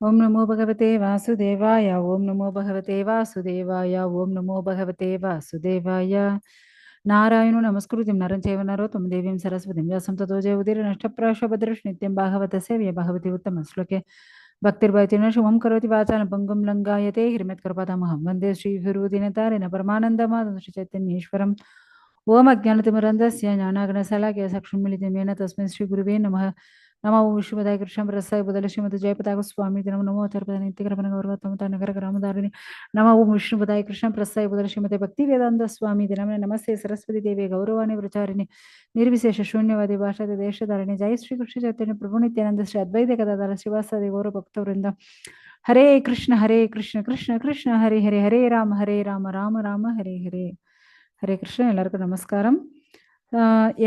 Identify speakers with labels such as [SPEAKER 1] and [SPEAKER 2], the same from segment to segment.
[SPEAKER 1] ஓம் நமோ பகவதே வாசுதேவாய. ஓம் நமோ பகவதே வாசுதேவாய. ஓம் நமோ பகவதே வாசுதேவாய. நாராயணோ நமஸ்கிருத்யம் நரம் சேவ நரோத்தமம் தேவீம் சரஸ்வதிம் व्यासं ततो जयउदीर्णष्टप्राशोपदृष् नित्यं भागवतसेव्य भगवति उत्तमश्लोके भक्तिर्भवतीर्न शुभं करोति वाचालं पङ्गुं लङ्घायते हिरण्यकृपातमहं वन्दे श्रीगुरुदिनतारिण परमानन्दमाधव श्रीचैतन्येश्वरम् ओम अज्ञानतिमिरन्धस्य ज्ञानाग्नशलाकया चक्षुन्मीलितं येन तस्मै श्रीगुरुवे नमः नमो विष्णुपदाय कृष्ण प्रसाय बुदल श्रीमती जयपताक स्वामी नमो नमो अथर्पद नित्यकृपण गौरवत्तमता नगर ग्रामधारिणी नमो विष्णुपदाय कृष्ण प्रसाय बुदल श्रीमती भक्ति वेदांत स्वामी नमः नमस्ते सरस्वती देवी गौरवाणी प्रचारिणी निर्विशेष शून्यवादी भाषा देशधारिणी जय श्री कृष्ण चैतन्य प्रभु नित्यानंद श्री अद्वैत गदाधर श्रीवासादि गौर भक्तवृंद हरे कृष्ण कृष्ण कृष्ण हरे हरे हरे राम राम राम हरे हरे हरे कृष्ण எல்லாருக்கும் நமஸ்காரம்.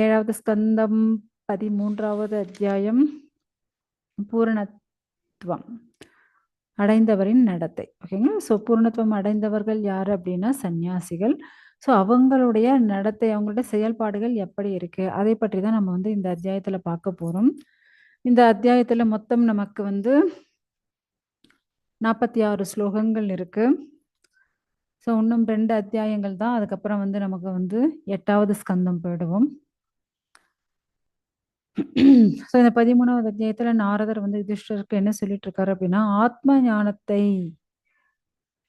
[SPEAKER 1] ஏழாவது ஸ்கந்தம் 13வது அத்தியாயம் பூரணத்துவம் அடைந்தவரின் நடத்தை. ஓகேங்களா? ஸோ பூரணத்துவம் அடைந்தவர்கள் யார் அப்படின்னா சந்நியாசிகள். ஸோ அவங்களுடைய நடத்தை, அவங்களுடைய செயல்பாடுகள் எப்படி இருக்கு அதை பற்றி தான் நம்ம வந்து இந்த அத்தியாயத்துல பார்க்க போறோம். இந்த அத்தியாயத்துல மொத்தம் நமக்கு வந்து 46 ஸ்லோகங்கள் இருக்கு. ஸோ இன்னும் 2 அத்தியாயங்கள் தான். அதுக்கப்புறம் வந்து நமக்கு வந்து 8வது ஸ்கந்தம் போயிடுவோம். ஸோ இந்த 13வது அத்தியாயத்துல நாரதர் வந்து யுதிஷ்டருக்கு என்ன சொல்லிட்டு இருக்காரு அப்படின்னா, ஆத்ம ஞானத்தை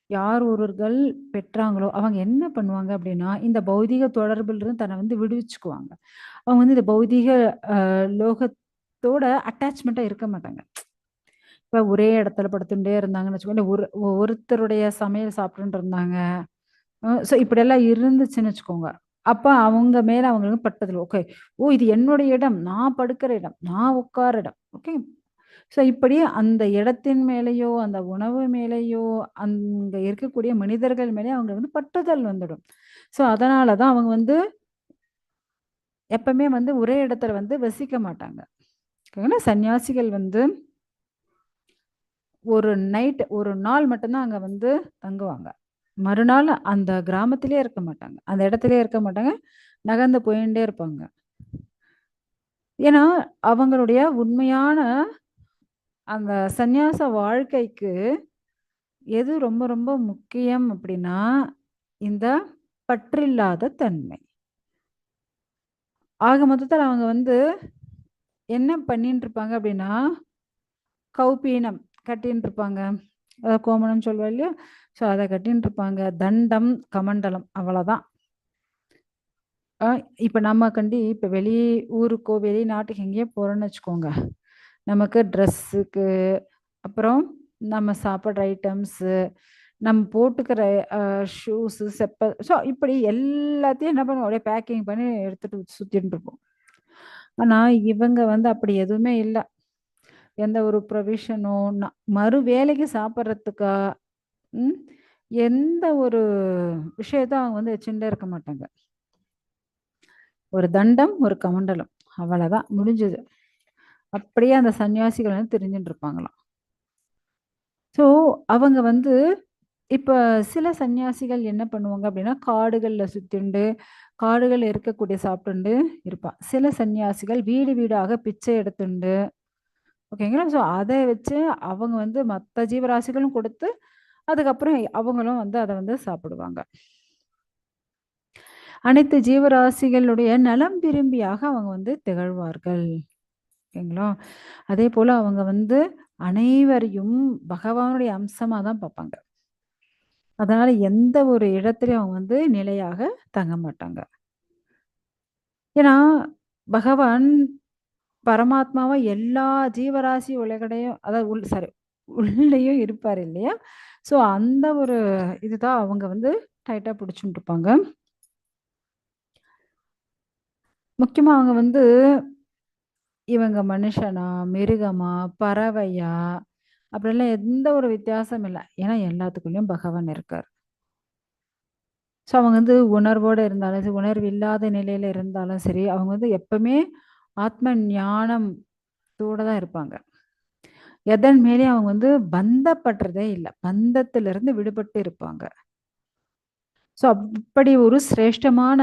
[SPEAKER 1] யார் ஒருவர்கள் பெற்றாங்களோ அவங்க என்ன பண்ணுவாங்க அப்படின்னா, இந்த பௌதிக தொடர்பில் இருந்து தன்னை வந்து விடுவிச்சுக்குவாங்க. அவங்க வந்து இந்த பௌதிக லோகத்தோட அட்டாச்மெண்ட்டா இருக்க மாட்டாங்க. இப்ப ஒரே இடத்துல படுத்துட்டே இருந்தாங்கன்னு வச்சுக்கோங்க, ஒருத்தருடைய சமையல் சாப்பிட்டுட்டு இருந்தாங்க. ஸோ இப்படியெல்லாம் இருந்துச்சுன்னு வச்சுக்கோங்க, அப்ப அவங்க மேல அவங்களுக்கு பட்டதில்லை. ஓகே, ஓ இது என்னுடைய இடம், நான் படுக்கிற இடம், நான் உட்கார இடம். ஓகே, ஸோ இப்படி அந்த இடத்தின் மேலேயோ அந்த உணவு மேலேயோ அங்க இருக்கக்கூடிய மனிதர்கள் மேலே அவங்க வந்து பட்டுதல் வந்துடும். ஸோ அதனால தான் அவங்க வந்து எப்பவுமே வந்து ஒரே இடத்துல வந்து வசிக்க மாட்டாங்க. ஓகேங்களா? சன்னியாசிகள் வந்து ஒரு நாள் மட்டும்தான் அங்க வந்து தங்குவாங்க. மறுநாள் அந்த கிராமத்திலே இருக்க மாட்டாங்க, அந்த இடத்துலயே இருக்க மாட்டாங்க, நகர்ந்து போயிட்டே இருப்பாங்க. ஏன்னா அவங்களுடைய உண்மையான அந்த சந்நியாச வாழ்க்கைக்கு எது ரொம்ப ரொம்ப முக்கியம் அப்படின்னா இந்த பற்றில்லாத தன்மை. ஆக மொத்தத்தில் அவங்க வந்து என்ன பண்ணிட்டு இருப்பாங்க அப்படின்னா, கௌபீனம் கட்டின்னு இருப்பாங்க, அதாவது கோமணம் சொல்வா இல்லையா, ஸோ அதை கட்டின்னு இருப்பாங்க. தண்டம் கமண்டலம், அவ்வளோதான். இப்போ நம்ம இப்போ வெளி ஊருக்கோ வெளிநாட்டுக்கு எங்கேயோ போகிறோன்னு வச்சுக்கோங்க, நமக்கு ட்ரெஸ்ஸுக்கு, அப்புறம் நம்ம சாப்பிட்ற ஐட்டம்ஸு, நம்ம போட்டுக்கிற ஷூஸு, செப்பல், ஸோ இப்படி எல்லாத்தையும் என்ன பண்ணுவோம், அப்படியே பேக்கிங் பண்ணி எடுத்துகிட்டு சுற்றிட்டு இருப்போம். ஆனால் இவங்க வந்து அப்படி எதுவுமே இல்லை. எந்த ஒரு ப்ரொவிஷனோ மறு வேலைக்கு சாப்பிட்றதுக்கா எந்த ஒரு விஷயத்த அவங்க வந்து வச்சுட்டே இருக்க மாட்டாங்க. ஒரு தண்டம், ஒரு கமண்டலம், அவ்வளவுதான், முடிஞ்சது. அப்படியே அந்த சன்னியாசிகள் வந்து தெரிஞ்சுட்டு இருப்பாங்களாம். ஸோ அவங்க வந்து இப்ப சில சன்னியாசிகள் என்ன பண்ணுவாங்க அப்படின்னா, காடுகள்ல சுத்திண்டு காடுகள் இருக்கக்கூடிய சாப்பிட்டுண்டு இருப்பான். சில சன்னியாசிகள் வீடு வீடாக பிச்சை எடுத்துண்டு, ஓகேங்களா, ஸோ அதை வச்சு அவங்க வந்து மற்ற ஜீவராசிகளும் கொடுத்து அதுக்கப்புறம் அவங்களும் வந்து அதை வந்து சாப்பிடுவாங்க. அனைத்து ஜீவராசிகளுடைய நலம் விரும்பியாக அவங்க வந்து திகழ்வார்கள். ஓகேங்களா? அதே போல அவங்க வந்து அனைவரையும் பகவானுடைய அம்சமா தான் பார்ப்பாங்க. அதனால எந்த ஒரு இடத்துலையும் அவங்க வந்து நிலையாக தங்க மாட்டாங்க. ஏன்னா பகவான் பரமாத்மாவா எல்லா ஜீவராசி உலகடையும், அதாவது உள்ளேயும் இருப்பார் இல்லையா? ஸோ அந்த ஒரு இதுதான் அவங்க வந்து டைட்டா பிடிச்சுட்டு இருப்பாங்க. முக்கியமா அவங்க வந்து இவங்க மனுஷனா, மிருகமா, பறவையா அப்படிலாம் எந்த ஒரு வித்தியாசம் இல்லை. ஏன்னா எல்லாத்துக்குள்ளேயும் பகவான் இருக்கார். ஸோ அவங்க வந்து உணர்வோடு இருந்தாலும் சரி, உணர்வு இல்லாத நிலையில இருந்தாலும் சரி, அவங்க வந்து எப்பவுமே ஆத்ம ஞானத்தோட தான் இருப்பாங்க. எதன் மேலேயும் அவங்க வந்து பந்தப்படுறதே இல்லை, பந்தத்திலிருந்து விடுபட்டு இருப்பாங்க. ஸோ அப்படி ஒரு சிரேஷ்டமான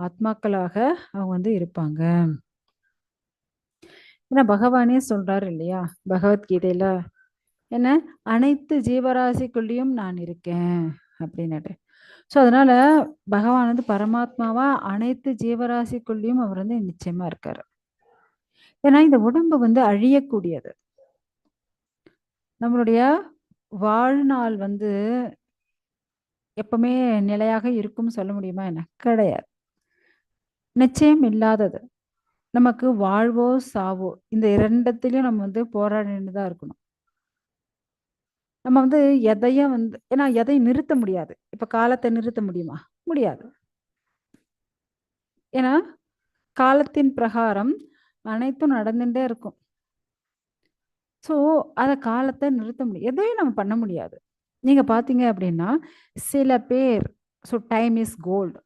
[SPEAKER 1] ஆத்மாக்களாக அவங்க வந்து இருப்பாங்க. ஏன்னா பகவானே சொல்றாரு இல்லையா பகவத்கீதையில, என்ன அனைத்து ஜீவராசிக்குள்ளேயும் நான் இருக்கேன் அப்படின்னுட்டு. ஸோ அதனால பகவான் வந்து பரமாத்மாவா அனைத்து ஜீவராசிக்குள்ளேயும் அவர் வந்து நிச்சயமா இருக்காரு. ஏன்னா இந்த உடம்பு வந்து அழியக்கூடியது. நம்மளுடைய வாழ்நாள் வந்து எப்பவுமே நிலையாக இருக்கும்னு சொல்ல முடியுமா என்ன? கிடையாது. நிச்சயம் இல்லாதது. நமக்கு வாழ்வோ சாவோ இந்த இரண்டத்திலயும் நம்ம வந்து போராடிட்டு தான் இருக்கணும். நம்ம வந்து எதையும் வந்து ஏன்னா எதையும் நிறுத்த முடியாது. இப்ப காலத்தை நிறுத்த முடியுமா? முடியாது. ஏன்னா காலத்தின் பிரகாரம் அனைத்தும் நடந்துட்டே இருக்கும். ஸோ அத காலத்தை நிறுத்த முடியும். எதையும் நம்ம பண்ண முடியாது. நீங்க பார்த்தீங்க அப்படின்னா, சில பேர் டைம் இஸ் கோல்ட்.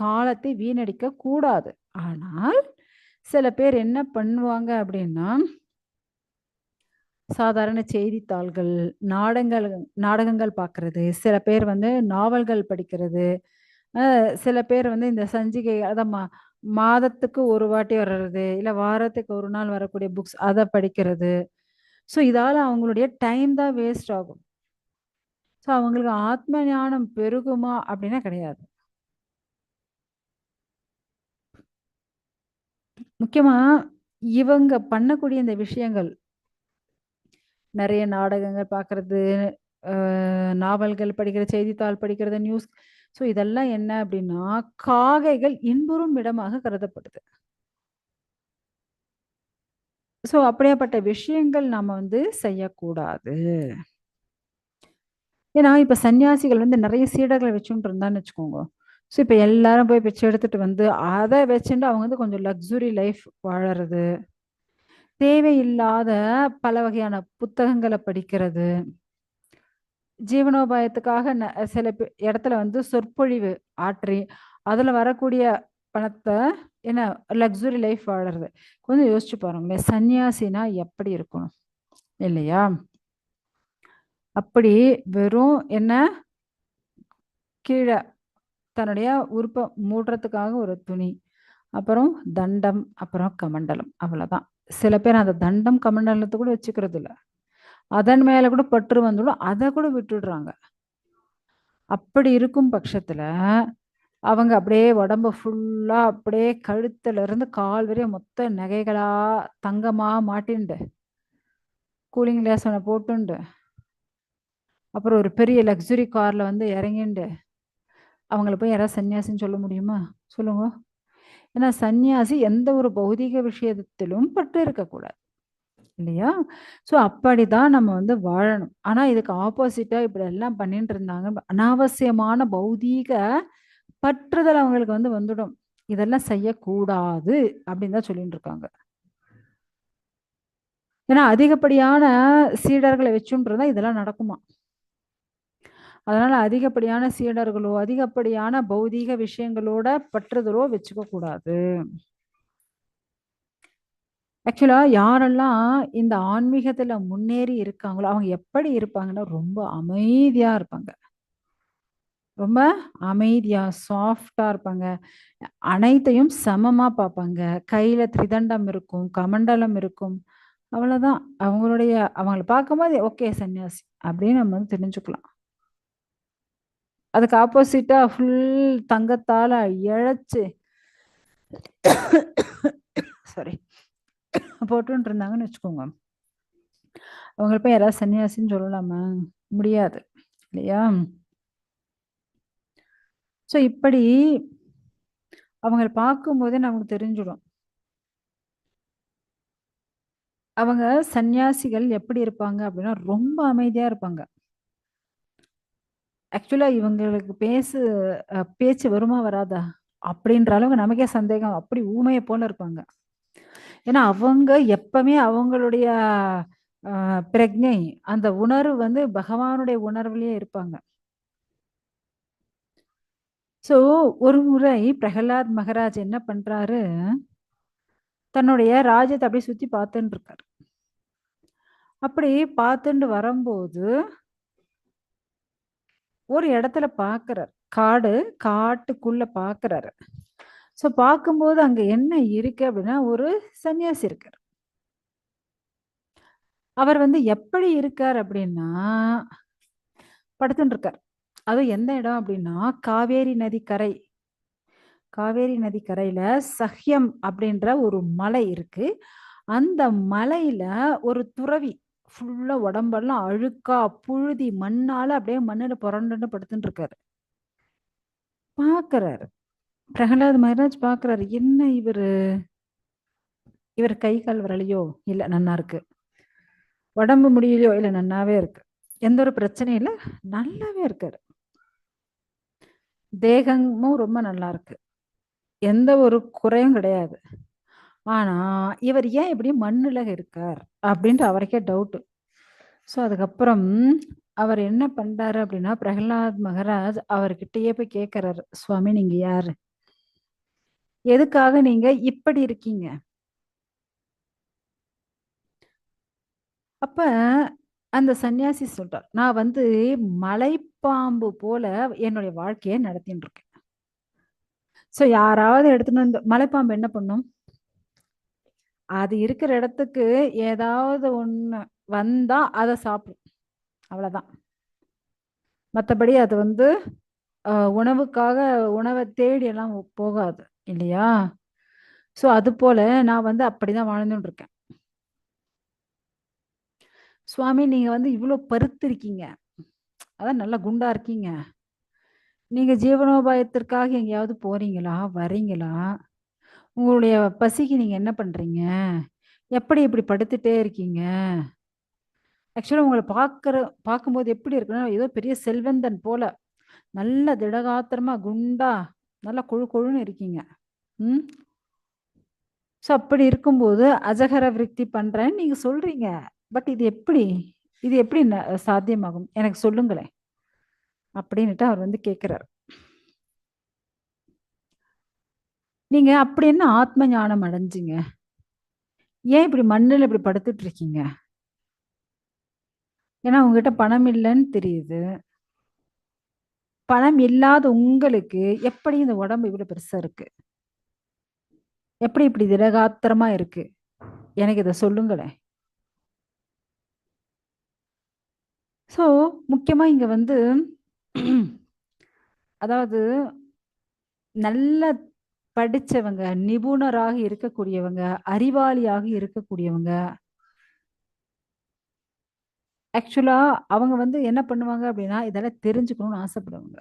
[SPEAKER 1] காலத்தை வீணடிக்க கூடாது. ஆனால் சில பேர் என்ன பண்ணுவாங்க அப்படின்னா, சாதாரண செய்தித்தாள்கள், நாடங்கள் நாடகங்கள் பார்க்கறது, சில பேர் வந்து நாவல்கள் படிக்கிறது, சில பேர் வந்து இந்த சஞ்சிகை அதான் மாதத்துக்கு ஒரு வாட்டி வர்றது, இல்ல வாரத்துக்கு ஒரு நாள் வரக்கூடிய புக்ஸ் அத படிக்கிறது. ஸோ இதால அவங்களுடைய டைம் தான் வேஸ்ட் ஆகும். ஸோ அவங்களுக்கு ஆத்ம ஞானம் பெருகுமா அப்படின்னா கிடையாது. முக்கியமா இவங்க பண்ணக்கூடிய இந்த விஷயங்கள், நெறைய நாடகங்கள் பார்க்கறது, நாவல்கள் படிக்கிறது, செய்தித்தாள் படிக்கிறது, நியூஸ் ஸோ இதெல்லாம் என்ன அப்படின்னா, காகைகள் இன்புறும் இடமாக கருதப்படுது. ஸோ அப்படியாப்பட்ட விஷயங்கள் நாம வந்து செய்யக்கூடாது. ஏன்னா, இப்ப சன்னியாசிகள் வந்து நெறைய சீடர்கள வச்சுட்டு இருந்தான்னு வச்சுக்கோங்க. ஸோ இப்ப எல்லாரும் போய் பிச்சை எடுத்துட்டு வந்து, அத வச்சுண்டு அவங்க வந்து கொஞ்சம் லக்ஸுரி லைஃப் வாழறது. தேவையில்லாத பல வகையான புத்தகங்கள படிக்கிறது. ஜீவனோபாயத்துக்காக சில இடத்துல வந்து சொற்பொழிவு ஆற்றி, அதுல வரக்கூடிய பணத்த என்ன லக்ஸுரி லைஃப் வாழறது. கொஞ்சம் யோசிச்சு பாருங்களேன். சன்னியாசினா எப்படி இருக்கணும்? இல்லையா? அப்படி வெறும் என்ன கீழ தன்னுடைய உறுப்ப மூடுறதுக்காக ஒரு துணி. அப்புறம் தண்டம், அப்புறம் கமண்டலம். அவ்வளதான். சில பேர் அந்த தண்டம், கமண்டலத்த கூட வச்சுக்கிறது இல்ல. அதன் மேல கூட பற்று வந்துடும். அத கூட விட்டுடுறாங்க. அப்படி இருக்கும் பட்சத்துல, அவங்க அப்படியே உடம்பு ஃபுல்லா அப்படியே கழுத்துல இருந்து கால் வரையும் மொத்த நகைகளா, தங்கமா மாட்டின்டு, கூலிங் கிளாஸ் ஒண்ண போட்டுண்டு, அப்புறம் ஒரு பெரிய லக்ஸுரி கார்ல வந்து இறங்கிண்டு, அவங்கள போய் யாராவது சன்னியாசின்னு சொல்ல முடியுமா? சொல்லுங்க. ஏன்னா சந்நியாசி எந்த ஒரு பௌதீக விஷயத்திலும் பற்று இருக்கக்கூடாது. இல்லையா? ஸோ அப்படிதான் நம்ம வந்து வாழணும். ஆனா இதுக்கு ஆப்போசிட்டா இப்படி எல்லாம் பண்ணிட்டு இருந்தாங்க. அனாவசியமான பௌதீக பற்றுதல் அவங்களுக்கு வந்து வந்துடும். இதெல்லாம் செய்யக்கூடாது அப்படின்னு தான் சொல்லிட்டு இருக்காங்க. ஏன்னா அதிகப்படியான சீடர்களை வச்சுட்டு இருந்தா இதெல்லாம் நடக்குமா? அதனால அதிகப்படியான சீடர்களோ, அதிகப்படியான பௌதீக விஷயங்களோட பற்றுதலோ வச்சுக்க கூடாது. ஆக்சுவலா யாரெல்லாம் இந்த ஆன்மீகத்துல முன்னேறி இருக்காங்களோ, அவங்க எப்படி இருப்பாங்கன்னா, ரொம்ப அமைதியா இருப்பாங்க. ரொம்ப அமைதியா, சாஃப்ட்டா இருப்பாங்க. அனைத்தையும் சமமா பார்ப்பாங்க. கையில திரிதண்டம் இருக்கும், கமண்டலம் இருக்கும். அவ்வளோதான். அவங்கள பார்க்கும்போது, ஓகே சன்னியாசி அப்படின்னு நம்ம வந்து தெரிஞ்சுக்கலாம். அதுக்கு ஆப்போசிட்டா ஃபுல் தங்கத்தால இழைச்சு சாரி போட்டுட்டு இருந்தாங்கன்னு வச்சுக்கோங்க. அவங்கள போய் யாராவது சன்னியாசின்னு சொல்லலாமா? முடியாது. இல்லையா? ஸோ இப்படி அவங்கள பார்க்கும்போதே நமக்கு தெரிஞ்சிடும். அவங்க சன்னியாசிகள் எப்படி இருப்பாங்க அப்படின்னா, ரொம்ப அமைதியா இருப்பாங்க. ஆக்சுவலா இவங்களுக்கு பேச்சு வருமா வராதா? அப்படின்ற அளவுக்கு நமக்கே சந்தேகம். அப்படி ஊமைய போல இருப்பாங்க. ஏன்னா அவங்க எப்பவுமே அவங்களுடைய பிரக்ஞை, அந்த உணர்வு வந்து பகவானுடைய உணர்விலேயே இருப்பாங்க. ஸோ ஒரு முறை பிரகலாத் மகராஜ் என்ன பண்றாரு, தன்னுடைய ராஜ்யத்த அப்படியே சுத்தி பார்த்துன்னு இருக்காரு. அப்படி பார்த்துண்டு வரும்போது, ஒரு இடத்துல பார்க்குறார். காட்டுக்குள்ள பார்க்குறாரு. ஸோ பார்க்கும்போது அங்க என்ன இருக்கு அப்படின்னா, ஒரு சன்னியாசி இருக்காரு. அவர் வந்து எப்படி இருக்கார் அப்படின்னா படுத்துட்டு இருக்கார். அதுவும் எந்த இடம் அப்படின்னா காவேரி நதி கரை. காவேரி நதி கரையில சஹ்யம் அப்படின்ற ஒரு மலை இருக்கு. அந்த மலையில ஒரு துறவி ஃபுல்லா உடம்பெல்லாம் அழுக்கா புழுதி மண்ணால அப்படியே மண்ணுல புரண்டுன்னு படுத்துட்டு இருக்காரு. பாக்குறாரு. பிரகலாத் மகாராஜ் பாக்குறாரு, என்ன இவரு, இவர் கை கால் விரலையோ இல்ல நன்னா இருக்கு, உடம்பு முடியலையோ இல்ல நன்னாவே இருக்கு, எந்த ஒரு பிரச்சனையும் இல்ல, நல்லாவே இருக்காரு, தேகமும் ரொம்ப நல்லா இருக்கு, எந்த ஒரு குறையும் கிடையாது. ஆனா இவர் ஏன் இப்படி மண்ணுல இருக்கார் அப்படின்ட்டு அவருக்கே டவுட். ஸோ அதுக்கப்புறம் அவர் என்ன பண்றாரு அப்படின்னா பிரகலாத் மகாராஜ் அவர்கிட்டயே போய் கேட்கிறாரு, சுவாமி நீங்க யாரு, எதுக்காக நீங்க இப்படி இருக்கீங்க? அப்ப அந்த சன்னியாசி சொல்றார், நான் வந்து மலைப்பாம்பு போல என்னுடைய வாழ்க்கையை நடத்தின்னு இருக்கேன். ஸோ யாராவது எடுத்துன்னு வந்து, மலைப்பாம்பு என்ன பண்ணும், அது இருக்கிற இடத்துக்கு ஏதாவது ஒண்ணு வந்தா அதை சாப்பிடும், அவ்வளவுதான். மற்றபடி அது வந்து உணவுக்காக உணவை தேடி எல்லாம் போகாது இல்லையா? ஸோ அது போல நான் வந்து அப்படிதான் வாழ்ந்துட்டு இருக்கேன். சுவாமி நீங்க வந்து இவ்வளவு பருத்து இருக்கீங்க, அதான் நல்லா குண்டா இருக்கீங்க, நீங்க ஜீவனோபாயத்திற்காக எங்கேயாவது போறீங்களா வரீங்களா, உங்களுடைய பசிக்கு நீங்க என்ன பண்றீங்க, எப்படி இப்படி படுத்துட்டே இருக்கீங்க? ஆக்சுவலா உங்களை பார்க்கும்போது எப்படி இருக்குன்னா ஏதோ பெரிய செல்வந்தன் போல, நல்ல திடகாத்திரமா குண்டா நல்லா கொழு கொழுன்னு இருக்கீங்க. ம். ஸோ அப்படி இருக்கும்போது அஜகர விருத்தி பண்றேன்னு நீங்க சொல்றீங்க. பட் இது எப்படி சாத்தியமாகும் எனக்கு சொல்லுங்களேன் அப்படின்னுட்டு அவர் வந்து கேட்கிறார். நீங்க அப்படி என்ன ஆத்ம ஞானம் அடைஞ்சிங்க, ஏன் இப்படி மண்ணுல இப்படி படுத்துட்டு இருக்கீங்க? ஏன்னா உங்ககிட்ட பணம் இல்லைன்னு தெரியுது. பணம் இல்லாத உங்களுக்கு எப்படி இந்த உடம்பு இவ்வளவு பெருசா இருக்கு, எப்படி இப்படி திடகாத்திரமா இருக்கு, எனக்கு இதை சொல்லுங்களேன். ஸோ முக்கியமா இங்க வந்து அதாவது நல்ல படிச்சவங்க, நிபுணராக இருக்கக்கூடியவங்க, அறிவாளியாக இருக்கக்கூடியவங்க, ஆக்சுவலா அவங்க வந்து என்ன பண்ணுவாங்க அப்படின்னா இதெல்லாம் தெரிஞ்சுக்கணும்னு ஆசைப்படுவாங்க.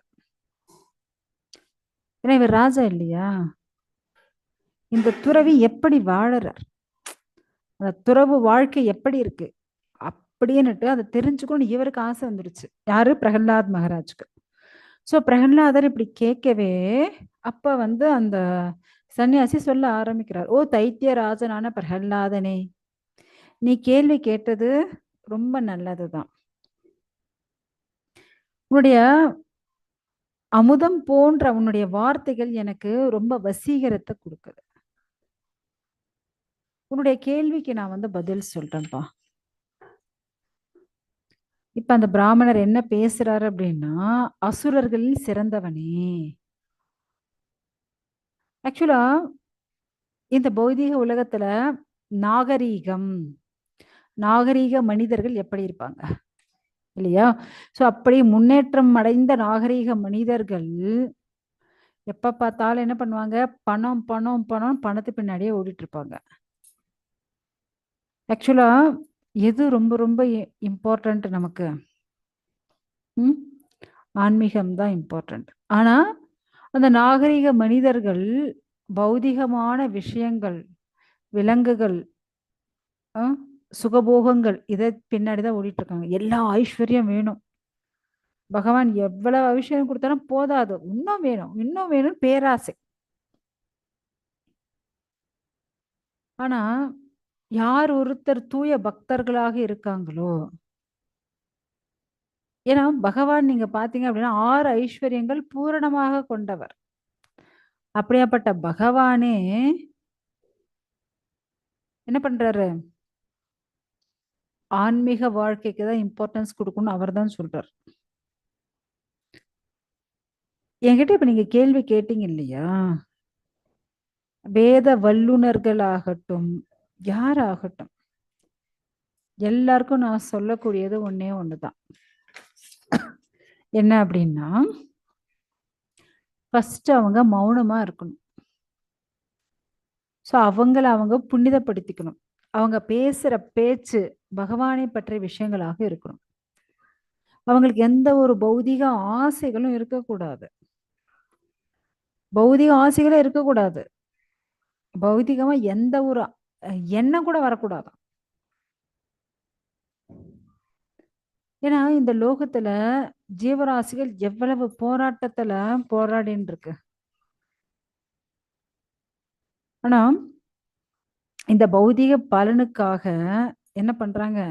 [SPEAKER 1] ஏன்னா இவர் ராஜா இல்லையா, இந்த துறவி எப்படி வாழறார், அந்த துறவு வாழ்க்கை எப்படி இருக்கு அப்படின்னுட்டு அதை தெரிஞ்சுக்கணும்னு இவருக்கு ஆசை வந்துடுச்சு. யாரு, பிரகலாத் மகாராஜுக்கு. சோ பிரகலாதர் இப்படி கேட்கவே அப்ப வந்து அந்த சன்னியாசி சொல்ல ஆரம்பிக்கிறார், ஓ தைத்திய ராஜனான பிரகலாதனே, நீ கேள்வி கேட்டது ரொம்ப நல்லதுதான். உன்னுடைய அமுதம் போன்ற உன்னுடைய வார்த்தைகள் எனக்கு ரொம்ப வசீகரத்தை கொடுக்குது. உன்னுடைய கேள்விக்கு நான் வந்து பதில் சொல்றேன்ப்பா. இப்ப அந்த பிராமணர் என்ன பேசுறாரு அப்படின்னா, அசுரர்களில் சிறந்தவனே. ஆக்சுவலா இந்த பௌதீக உலகத்துல நாகரீகம், நாகரீக மனிதர்கள் எப்படி இருப்பாங்க இல்லையா? சோ அப்படி முன்னேற்றம் அடைந்த நாகரீக மனிதர்கள் எப்ப பார்த்தாலும் என்ன பண்ணுவாங்க, பணம் பணம் பணம், பணத்து பின்னாடியே ஓடிட்டு இருப்பாங்க. ஆக்சுவலா எது ரொம்ப ரொம்ப இம்பார்ட்டன்ட் நமக்கு, ம், ஆன்மீகம் தான் இம்பார்ட்டன்ட். ஆனா அந்த நாகரிக மனிதர்கள் பௌதிகமான விஷயங்கள், விலங்குகள், அஹ், சுகபோகங்கள் இதை பின்னாடிதான் ஓடிட்டு இருக்காங்க. எல்லா ஐஸ்வர்யம் வேணும், பகவான் எவ்வளவு ஐஸ்வர்யம் கொடுத்தாலும் போதாது, இன்னும் வேணும் இன்னும் வேணும், பேராசை. ஆனா யார் ஒருத்தர் தூய பக்தர்களாக இருக்காங்களோ, ஏன்னா பகவான் நீங்க பாத்தீங்க அப்படின்னா 6 ஐஸ்வர்யங்கள் பூரணமாக கொண்டவர். அப்படியாப்பட்ட பகவானே என்ன பண்றாரு, ஆன்மீக வாழ்க்கைக்கு தான் இம்பார்ட்டன்ஸ் கொடுக்கணும் அவர் தான் சொல்றார். என்கிட்ட இப்ப நீங்க கேள்வி கேட்டீங்க இல்லையா, வேத வல்லுனர்களாகட்டும் யாராகட்டும், எல்லாருக்கும் நான் சொல்லக்கூடியது ஒண்ணே ஒண்ணுதான். என்ன அப்படின்னா, ஃபர்ஸ்ட் அவங்க மௌனமா இருக்கணும். ஸோ அவங்கள அவங்க புனிதப்படுத்திக்கணும். அவங்க பேசுற பேச்சு பகவானை பற்றிய விஷயங்களாக இருக்கணும். அவங்களுக்கு எந்த ஒரு பௌதீக ஆசைகளும் இருக்கக்கூடாது. பௌதீக ஆசைகளே இருக்கக்கூடாது. பௌதிகமா எந்த ஒரு எண்ணம் கூட வரக்கூடாது. ஏன்னா இந்த லோகத்துல ஜீவராசிகள் எவ்வளவு போராட்டத்துல போராடின்னு இருக்கு. ஆனா இந்த பௌதீக பலனுக்காக என்ன பண்றாங்க?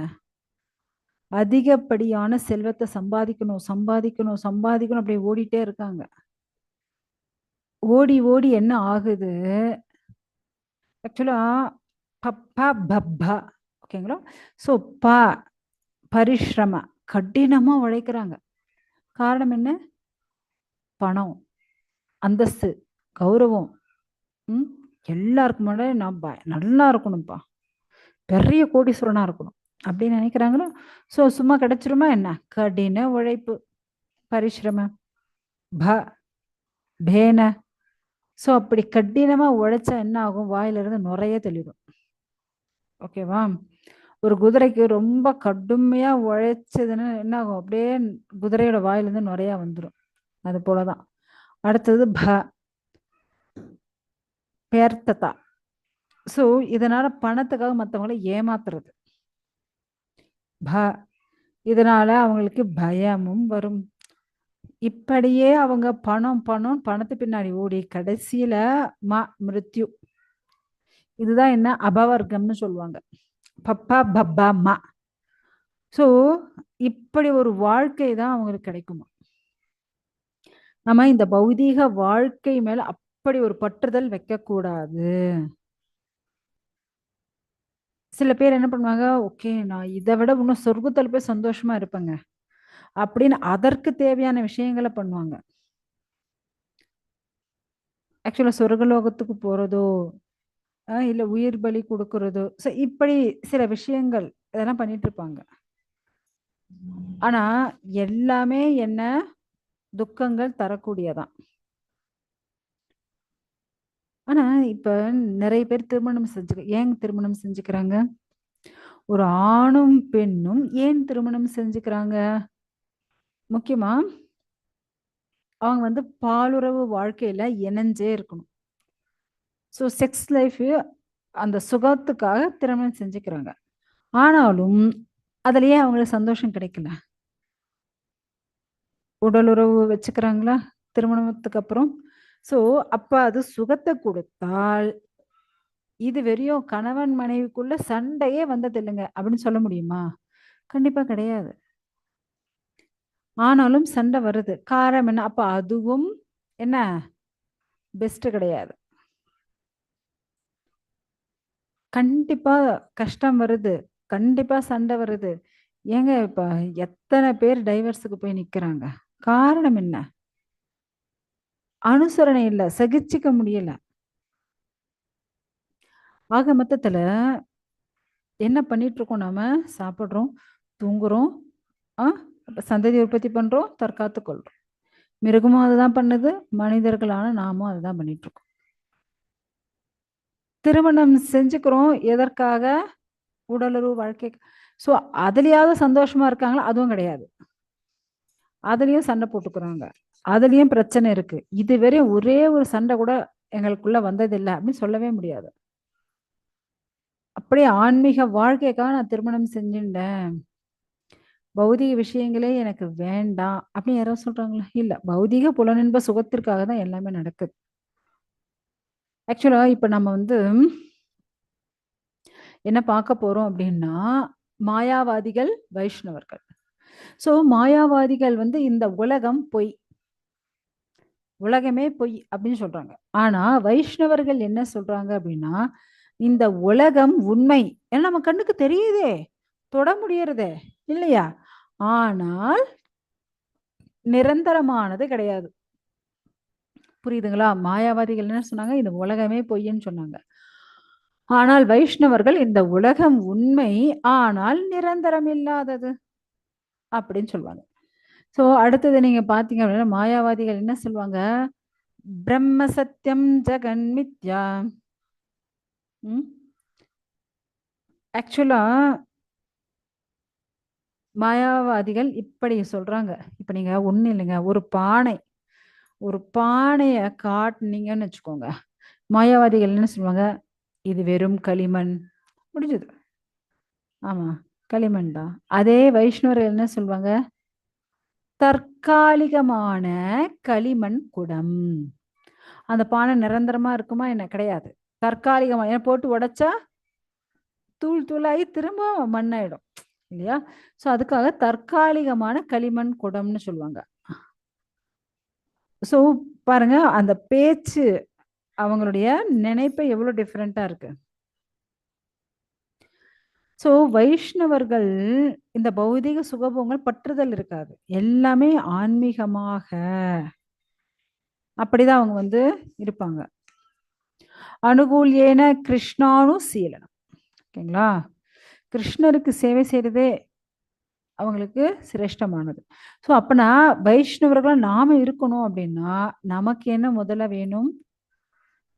[SPEAKER 1] அதிகப்படியான செல்வத்தை சம்பாதிக்கணும் சம்பாதிக்கணும் சம்பாதிக்கணும் அப்படி ஓடிட்டே இருக்காங்க. ஓடி ஓடி என்ன ஆகுது? ஆக்சுவலா பப்பா பப்பா ஓகேங்களா? ஸோ ப பரிஷ்ரம கடினமா உழைக்கிறாங்க. காரணம் என்ன? பணம், அந்தஸ்து, கௌரவம். எல்லாருக்கும் முன்னாடி நான் நல்லா இருக்கணும்ப்பா, பெரிய கோடீஸ்வரனா இருக்கணும் அப்படின்னு நினைக்கிறாங்களோ. ஸோ சும்மா கிடைச்சிருமா என்ன? கடின உழைப்பு, பரிசிரம, ப பேன. ஸோ அப்படி கடினமா உழைச்சா என்ன ஆகும்? வாயிலிருந்து நுரைய தெளிடும். ஓகேவா? ஒரு குதிரைக்கு ரொம்ப கடுமையா உழைச்சதுன்னு என்ன ஆகும்? அப்படியே குதிரையோட வாயிலிருந்து நுரையா வந்துடும். அது போலதான். அடுத்தது பேர்த்ததா. ஸோ இதனால பணத்துக்காக மற்றவங்களை ஏமாத்துறது. இதனால அவங்களுக்கு பயமும் வரும். இப்படியே அவங்க பணம் பணம் பணத்து பின்னாடி ஓடி கடைசியில மிருத்யு. இதுதான் என்ன? அபவர்க்கம்னு சொல்லுவாங்க. பப்பா பப்பா மா. ஸோ இப்படி ஒரு வாழ்க்கை தான் அவங்களுக்கு கிடைக்குமா? நம்ம இந்த பௌதீக வாழ்க்கை மேல அப்படி ஒரு பற்றுதல் வைக்கக்கூடாது. சில பேர் என்ன பண்ணுவாங்க? ஓகே, நான் இதை விட இன்னும் சொர்க்கத்துல போய் சந்தோஷமா இருப்பேங்க அப்படின்னு அதற்கு தேவையான விஷயங்களை பண்ணுவாங்க. ஆக்சுவலா சொர்க்கலோகத்துக்கு போறதோ இல்ல உயிர் பலி கொடுக்கறதோ, இப்படி சில விஷயங்கள் இதெல்லாம் பண்ணிட்டு இருப்பாங்க. ஆனா எல்லாமே என்ன? துக்கங்கள் தரக்கூடியதான். ஆனா இப்ப நிறைய பேர் திருமணம் ஏன் திருமணம் செஞ்சுக்கிறாங்க? ஒரு ஆணும் பெண்ணும் ஏன் திருமணம் செஞ்சுக்கிறாங்க? முக்கியமா அவங்க பாலுறவு வாழ்க்கையில இணைஞ்சே இருக்கணும். ஸோ செக்ஸ் லைஃப் அந்த சுகத்துக்காக திருமணம் செஞ்சுக்கிறாங்க. ஆனாலும் அதுலயே அவங்களுக்கு சந்தோஷம் கிடைக்கல. உடலுறவு வச்சுக்கிறாங்களா திருமணத்துக்கு அப்புறம்? ஸோ அப்ப அது சுகத்தை கொடுத்தால் இது வெறியும் கணவன் மனைவிக்குள்ள சண்டையே வந்தது இல்லைங்க அப்படின்னு சொல்ல முடியுமா? கண்டிப்பா கிடையாது. ஆனாலும் சண்டை வருது. காரணம் என்ன? அப்ப அதுவும் என்ன பெஸ்ட் கிடையாது. கண்டிப்பா கஷ்டம் வருது, கண்டிப்பா சண்டை வருது. ஏங்க இப்ப எத்தனை பேர் டைவர்ஸுக்கு போய் நிக்கிறாங்க? காரணம் என்ன? அனுசரணை இல்ல, சகிச்சுக்க முடியல. ஆக மொத்தத்துல என்ன பண்ணிட்டு இருக்கோம்? நாம சாப்பிடுறோம், தூங்குறோம், சந்ததி உற்பத்தி பண்றோம், தற்காத்து கொள்றோம். மிருகமும் அதுதான் பண்ணுது, மனிதர்களான நாமும் அதுதான் பண்ணிட்டு இருக்கோம். திருமணம் செஞ்சுக்கிறோம் எதற்காக? உடலுறவு வாழ்க்கை. ஸோ அதுலயாவது சந்தோஷமா இருக்காங்களா? அதுவும் கிடையாது. அதுலயும் சண்டை போட்டுக்கிறாங்க, அதுலயும் பிரச்சனை இருக்கு. இதுவரை ஒரே ஒரு சண்டை கூட எங்களுக்குள்ள வந்ததில்லை அப்படின்னு சொல்லவே முடியாது. அப்படியே ஆன்மீக வாழ்க்கைக்காக நான் திருமணம் செஞ்சுட்டேன், பௌதிக விஷயங்களே எனக்கு வேண்டாம் அப்படின்னு யாராவது சொல்றாங்களா? இல்ல. பௌதிக புலனின்ப சுகத்திற்காக தான் எல்லாமே நடக்குது. ஆக்சுவலா இப்ப நம்ம என்ன பார்க்க போறோம் அப்படின்னா, மாயாவாதிகள், வைஷ்ணவர்கள். சோ மாயாவாதிகள் இந்த உலகம் பொய், உலகமே பொய் அப்படின்னு சொல்றாங்க. ஆனா வைஷ்ணவர்கள் என்ன சொல்றாங்க அப்படின்னா, இந்த உலகம் உண்மை. ஏன்னா நம்ம கண்ணுக்கு தெரியுதே, தொட முடியறதே இல்லையா? ஆனால் நிரந்தரமானது கிடையாது. புரியுதுங்களா? மாயாவாதிகள் என்ன சொன்னாங்க? இந்த உலகமே பொய்ன்னு சொன்னாங்க. ஆனால் வைஷ்ணவர்கள் இந்த உலகம் உண்மை, ஆனால் நிரந்தரம் இல்லாதது அப்படின்னு சொல்லுவாங்க. சோ அடுத்தது நீங்க பாத்தீங்க அப்படின்னா மாயாவாதிகள் என்ன சொல்லுவாங்க? பிரம்ம சத்தியம் ஜெகன் மித்யா. ஆக்சுவலா மாயாவாதிகள் இப்படி சொல்றாங்க. இப்ப நீங்க ஒண்ணு இல்லைங்க, ஒரு பானைய காட்டுனீங்கன்னு வச்சுக்கோங்க. மாயாவாதிகள் என்ன சொல்லுவாங்க? இது வெறும் களிமண். முடிஞ்சது. ஆமா, களிமண் தான். அதே வைஷ்ணவர்கள் என்ன சொல்லுவாங்க? தற்காலிகமான களிமண் குடம். அந்த பானை நிரந்தரமா இருக்குமா என்ன? கிடையாது. தற்காலிகமா, ஏன்னா போட்டு உடைச்சா தூள் தூளாகி திரும்ப மண்ணாயிடும் இல்லையா? சோ அதுக்காக தற்காலிகமான களிமண் குடம்னு சொல்லுவாங்க. சோ பாருங்க, அந்த பேச்சு, அவங்களுடைய நினைப்பு எவ்வளவு டிஃப்ரெண்டா இருக்கு. சோ வைஷ்ணவர்கள் இந்த பௌதிக சுகபோகங்கள் பற்றுதல் இருக்காது. எல்லாமே ஆன்மீகமாக அப்படிதான் அவங்க இருப்பாங்க. அனுகூல்யேன கிருஷ்ணானு சீலனம். ஓகேங்களா? கிருஷ்ணருக்கு சேவை செய்யறதே அவங்களுக்கு சிரேஷ்டமானது. ஸோ அப்பனா வைஷ்ணவர்களா நாம இருக்கணும் அப்படின்னா நமக்கு என்ன முதல்ல வேணும்?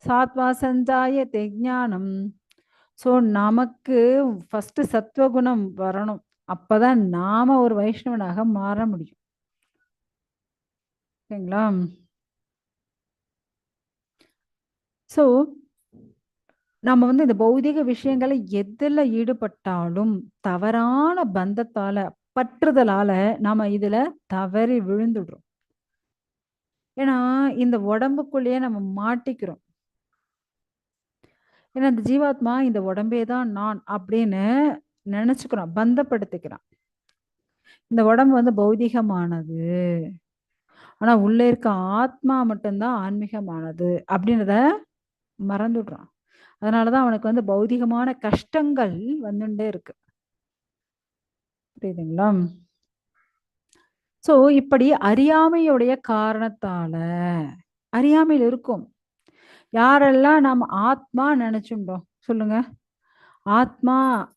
[SPEAKER 1] சாத்வா சஞ்சாய ஞானம். ஸோ நமக்கு ஃபர்ஸ்ட் சத்துவகுணம் வரணும். அப்பதான் நாம ஒரு வைஷ்ணவனாக மாற முடியும். ஓகேங்களா? ஸோ நம்ம இந்த பௌதிக விஷயங்களை எதுல ஈடுபட்டாலும் தவறான பந்தத்தால, பற்றுதலால நாம இதுல தவறி விழுந்துடுறோம். ஏன்னா இந்த உடம்புக்குள்ளேயே நம்ம மாட்டிக்கிறோம். ஏன்னா இந்த ஜீவாத்மா இந்த உடம்பே தான் நான் அப்படின்னு நினைச்சுக்கிறான், பந்தப்படுத்திக்கிறான். இந்த உடம்பு பௌதிகமானது, ஆனா உள்ள இருக்க ஆத்மா மட்டும்தான் ஆன்மீகமானது அப்படின்றத மறந்துடுறான். அதனாலதான் அவனுக்கு பௌதிகமான கஷ்டங்கள் வந்துட்டே இருக்கு. புரியுதுங்களா? சோ இப்படி அறியாமையுடைய காரணத்தால, அறியாமையில் இருக்கும் யாரெல்லாம் நாம் ஆத்மா நினைச்சுட்டோம் சொல்லுங்க. ஆத்மா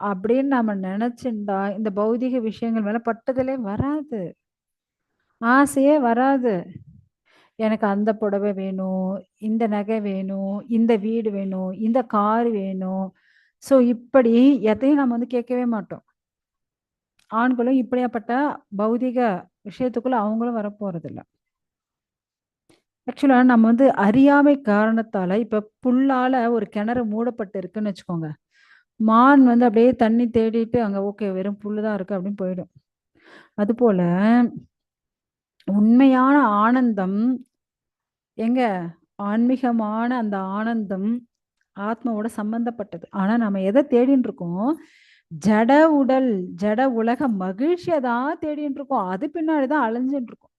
[SPEAKER 1] அப்படின்னு நாம நினைச்சுண்டா இந்த பௌதிக விஷயங்கள் மேல பட்டதிலே வராது, ஆசையே வராது. எனக்கு அந்த புடவை வேணும், இந்த நகை வேணும், இந்த வீடு வேணும், இந்த கார் வேணும். சோ இப்படி எதையும் நம்ம கேட்கவே மாட்டோம். ஆண்களும் இப்படியாப்பட்ட பௌதிக விஷயத்துக்குள்ள அவங்களும் வரப்போறது இல்ல. ஆக்சுவலா நம்ம அறியாமை காரணத்தால இப்ப புல்லால ஒரு கிணறு மூடப்பட்டு இருக்குன்னு வச்சுக்கோங்க. மான் அப்படியே தண்ணி தேடிட்டு அங்க ஓகே வெறும் புல்லுதான் இருக்கு அப்படின்னு போயிடும். அது போல உண்மையான ஆனந்தம் எங்க? ஆன்மீகமான அந்த ஆனந்தம் ஆத்மாவோட சம்பந்தப்பட்டது. ஆனா நம்ம எதை தேடின்னு இருக்கோம்? ஜட உடல், ஜட உலக மகிழ்ச்சியை தான் தேடின்னு இருக்கோம். அது பின்னாடிதான் அலைஞ்சுட்டு இருக்கோம்.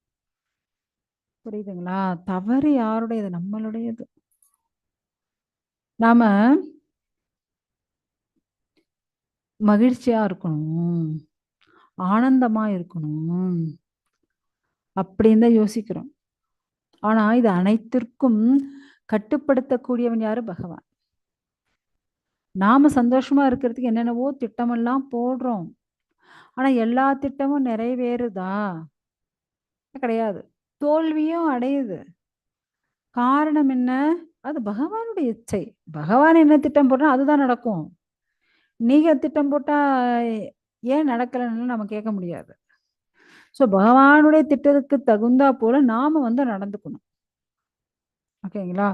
[SPEAKER 1] புரியுதுங்களா? தவறு யாருடையது? நம்மளுடையது. நாம மகிழ்ச்சியா இருக்கணும், ஆனந்தமா இருக்கணும் அப்படின்னு தான் யோசிக்கிறோம். ஆனா இது அனைத்திற்கும் கட்டுப்படுத்தக்கூடியவன் யாரு? பகவான். நாம சந்தோஷமா இருக்கிறதுக்கு என்னென்னவோ திட்டமெல்லாம் போடுறோம். ஆனா எல்லா திட்டமும் நிறைவேறுதா? கிடையாது. தோல்வியும் அடையுது. காரணம் என்ன? அது பகவானுடைய இச்சை. பகவான் என்ன திட்டம் போட்டா அதுதான் நடக்கும். நீங்க திட்டம் போட்டா ஏன் நடக்கலன்னு நம்ம கேட்க முடியாது. சோ பகவானுடைய திட்டத்துக்கு தகுந்தா போல நாம நடந்துக்கணும். ஓகேங்களா?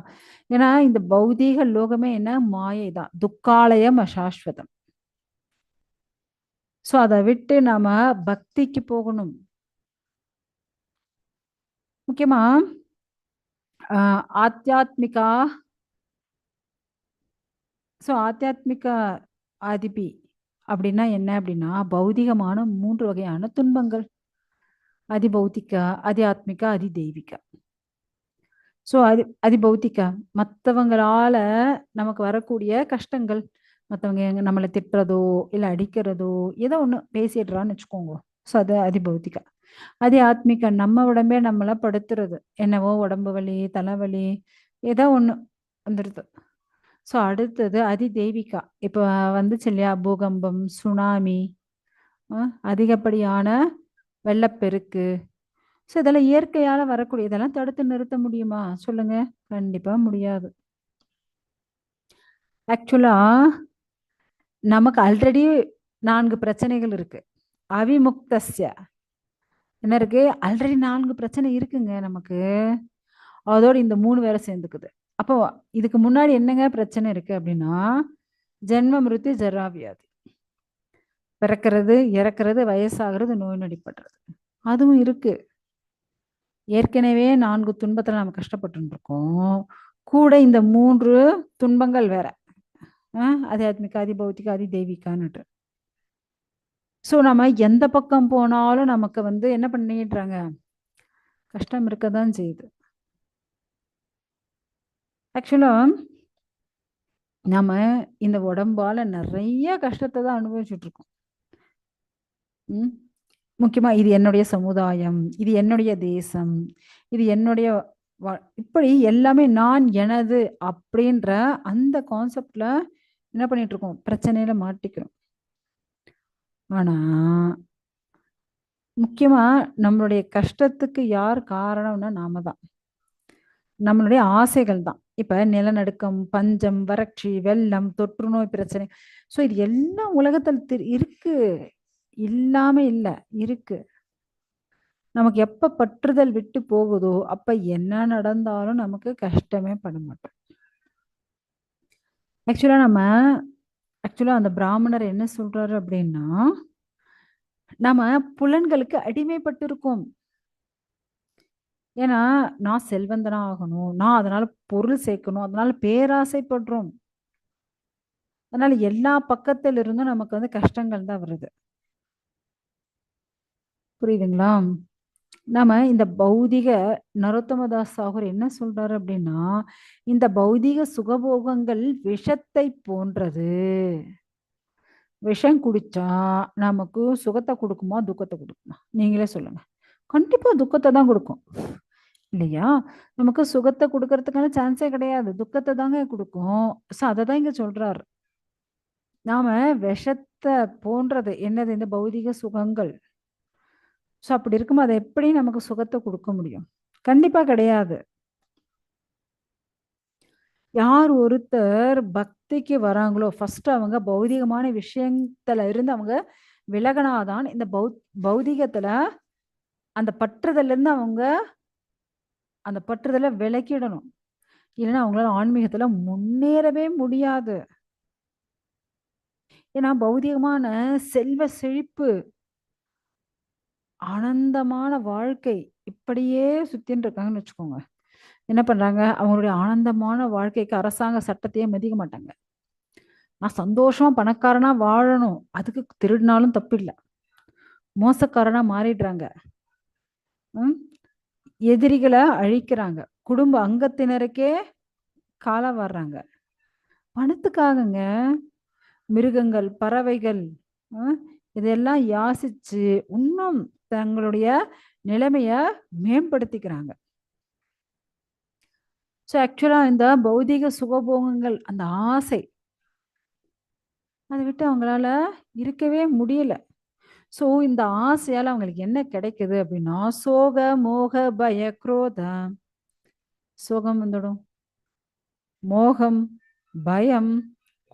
[SPEAKER 1] ஏன்னா இந்த பௌதீக லோகமே என்ன? மாயை தான். துக்காலயம் அசாஸ்வதம். சோ அதை விட்டு நாம பக்திக்கு போகணும். முக்கியமா ஆத்தியாத்மிகா. சோ ஆத்தியாத்மிக அதிபி அப்படின்னா என்ன அப்படின்னா பௌதிகமான 3 வகையான துன்பங்கள். அதிபௌத்திகா, அதி ஆத்மிகா, அதி தெய்வீகா. சோ அதிபௌத்திகா மற்றவங்களால நமக்கு வரக்கூடிய கஷ்டங்கள். மற்றவங்க நம்மளை திட்டுறதோ இல்ல அடிக்கிறதோ ஏதோ ஒண்ணு பேசிடுறான்னு வச்சுக்கோங்க. சோ அது அதிபௌத்திகா. அதி ஆத்மிகா நம்ம உடம்பே நம்மள படுத்துறது, என்னவோ உடம்பு வலி, தலைவலி, ஏதோ ஒண்ணு வந்துடுது. ஸோ அடுத்தது அதிதெய்வீகா. இப்போ வந்துச்சு இல்லையா, பூகம்பம், சுனாமி, அதிகப்படியான வெள்ளப்பெருக்கு. ஸோ இதெல்லாம் இயற்கையால வரக்கூடிய, இதெல்லாம் தடுத்து நிறுத்த முடியுமா சொல்லுங்க? கண்டிப்பா முடியாது. ஆக்சுவலா நமக்கு ஆல்ரெடி 4 பிரச்சனைகள் இருக்கு. அவிமுக்தஸ்ய என்ன இருக்கு? ஆல்ரெடி 4 பிரச்சனை இருக்குங்க நமக்கு. அதோட இந்த 3 வேற சேர்ந்துக்குது. அப்போ இதுக்கு முன்னாடி என்னங்க பிரச்சனை இருக்கு அப்படின்னா, ஜென்ம மிருத்யு ஜரா வியாதி. பிறக்கிறது, இறக்கிறது, வயசாகிறது, நோய் நொடிப்படுறது. அதுவும் இருக்கு. ஏற்கனவே 4 துன்பத்துல நம்ம கஷ்டப்பட்டு இருக்கோம். கூட இந்த 3 துன்பங்கள் வேற. ஆத்தியாத்மிக, அதி பௌத்திக, அதி தெய்வீகான்னுட்டு. ஸோ நம்ம எந்த பக்கம் போனாலும் நமக்கு வந்து என்ன பண்ணிடுறாங்க, கஷ்டம் இருக்கதான் செய்யுது. ஆக்சுவலா நம்ம இந்த உடம்பால நிறைய கஷ்டத்தை தான் அனுபவிச்சுட்டு இருக்கோம். முக்கியமா இது என்னுடைய சமுதாயம், இது என்னுடைய தேசம், இது என்னுடைய இப்படி எல்லாமே நான் எனது அப்படின்ற அந்த கான்செப்ட்ல என்ன பண்ணிட்டு இருக்கோம், பிரச்சனையில மாட்டிக்கிறோம். ஆனா முக்கியமா நம்மளுடைய கஷ்டத்துக்கு யார் காரணம்னா நாம தான், நம்மளுடைய ஆசைகள் தான். இப்ப நிலநடுக்கம், பஞ்சம், வறட்சி, வெள்ளம், தொற்று நோய் பிரச்சனை, ஸோ இது எல்லாம் உலகத்தில் இருக்கு, இல்லாம இல்ல, இருக்கு. நமக்கு எப்ப பற்றுதல் விட்டு போகுதோ அப்ப என்ன நடந்தாலும் நமக்கு கஷ்டமே பட மாட்டோம். ஆக்சுவலா அந்த பிராமணர் என்ன சொல்றாரு அப்படின்னா, நம்ம புலன்களுக்கு அடிமைப்பட்டு இருக்கோம். ஏன்னா நான் செல்வந்தனா ஆகணும், நான் அதனால பொருள் சேர்க்கணும், அதனால பேராசைப்படுறோம். அதனால எல்லா பக்கத்துல இருந்தும் நமக்கு வந்து கஷ்டங்கள் தான் வருது. புரியுதுங்களா? நாம இந்த பௌதிக, நரோத்தமதாஸ் தாகூர் என்ன சொல்றாரு அப்படின்னா, இந்த பௌதிக சுகபோகங்கள் விஷத்தை போன்றது. விஷம் குடிச்சா நமக்கு சுகத்தை கொடுக்குமா, துக்கத்தை கொடுக்குமா? நீங்களே சொல்லுங்க. கண்டிப்பா துக்கத்தை தான் கொடுக்கும் இல்லையா? நமக்கு சுகத்தை கொடுக்கறதுக்கான சான்ஸே கிடையாது, துக்கத்தை தாங்க கொடுக்கும். ஸோ அதை தான் இங்க சொல்றாரு. நாம விஷத்தை போன்றது என்னது இந்த பௌதிக சுகங்கள். ஸோ அப்படி இருக்கும்போது அதை எப்படி நமக்கு சுகத்தை கொடுக்க முடியும்? கண்டிப்பா கிடையாது. யார் ஒருத்தர் பக்திக்கு வராங்களோ ஃபர்ஸ்ட் அவங்க பௌதிகமான விஷயத்துல இருந்து அவங்க விலகினாதான் இந்த பௌதிகத்துல அந்த பற்றுதல்ல இருந்து அவங்க அந்த பற்றுதலை விலக்கிடணும். இல்லைன்னா அவங்களால ஆன்மீகத்துல முன்னேறவே முடியாது. ஏன்னா பௌதிகமான செல்வ செழிப்பு, ஆனந்தமான வாழ்க்கை இப்படியே சுத்தின்னு இருக்காங்கன்னு வச்சுக்கோங்க. என்ன பண்றாங்க, அவங்களுடைய ஆனந்தமான வாழ்க்கைக்கு அரசாங்க சட்டத்தையே மதிக்க மாட்டாங்க. நான் சந்தோஷமா பணக்காரனா வாழணும், அதுக்கு திருடினாலும் தப்பு இல்லை, மோசக்காரனா மாறிடுறாங்க. எதிரிகளை அழிக்கிறாங்க, குடும்ப அங்கத்தினருக்கே காலம் வர்றாங்க. பணத்துக்காகங்க மிருகங்கள், பறவைகள் இதெல்லாம் யாசிச்சு இன்னும் தங்களுடைய நிலைமைய மேம்படுத்திக்கிறாங்க. ஸோ ஆக்சுவலா இந்த பௌதிக சுகபோகங்கள், அந்த ஆசை, அதை விட்டு அவங்களால இருக்கவே முடியல. ஸோ இந்த ஆசையால அவங்களுக்கு என்ன கிடைக்குது அப்படின்னா, சோக, மோக, பய, குரோதம். சோகம் வந்துடும், மோகம், பயம்,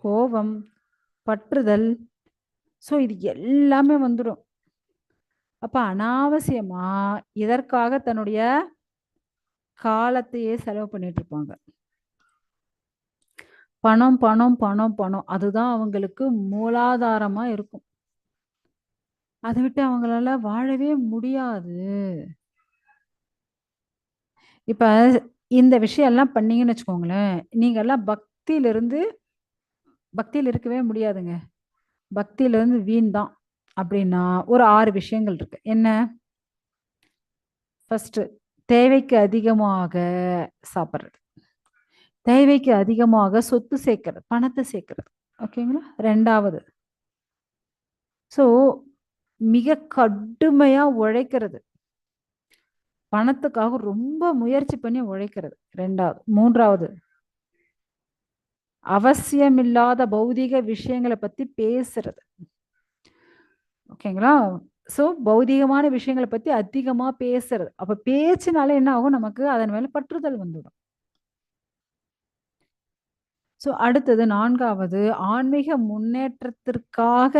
[SPEAKER 1] கோபம், பற்றுதல். ஸோ இது எல்லாமே வந்துடும். அப்ப அனாவசியமா இதற்காக தன்னுடைய காலத்தையே செலவு பண்ணிட்டு இருப்பாங்க. பணம் பணம் பணம் பணம் அதுதான் அவங்களுக்கு மூலாதாரமா இருக்கும். அதை விட்டு அவங்களால வாழவே முடியாது. இப்ப இந்த விஷயம் எல்லாம் பண்ணீங்கன்னு வச்சுக்கோங்களேன், நீங்க எல்லாம் பக்தியில இருக்கவே முடியாதுங்க. பக்தியில இருந்து வீண் தான். அப்படின்னா ஒரு 6 விஷயங்கள் இருக்கு. என்ன? ஃபர்ஸ்ட், தேவைக்கு அதிகமாக சாப்பிட்றது, தேவைக்கு அதிகமாக சொத்து சேர்க்கிறது, பணத்தை சேர்க்கிறது. ஓகேங்களா? ரெண்டாவது, ஸோ மிக கடுமையா உழைக்கிறது, பணத்துக்காக ரொம்ப முயற்சி பண்ணி உழைக்கிறது. ரெண்டாவது. மூன்றாவது, அவசியமில்லாத பௌதீக விஷயங்களை பத்தி பேசுறது. ஓகேங்களா? ஸோ பௌதீகமான விஷயங்களை பத்தி அதிகமா பேசுறது. அப்ப பேச்சுனால என்ன ஆகும்? நமக்கு அதன் மேல பற்றுதல் வந்துடும். ஸோ அடுத்தது 4வது, ஆன்மீக முன்னேற்றத்திற்காக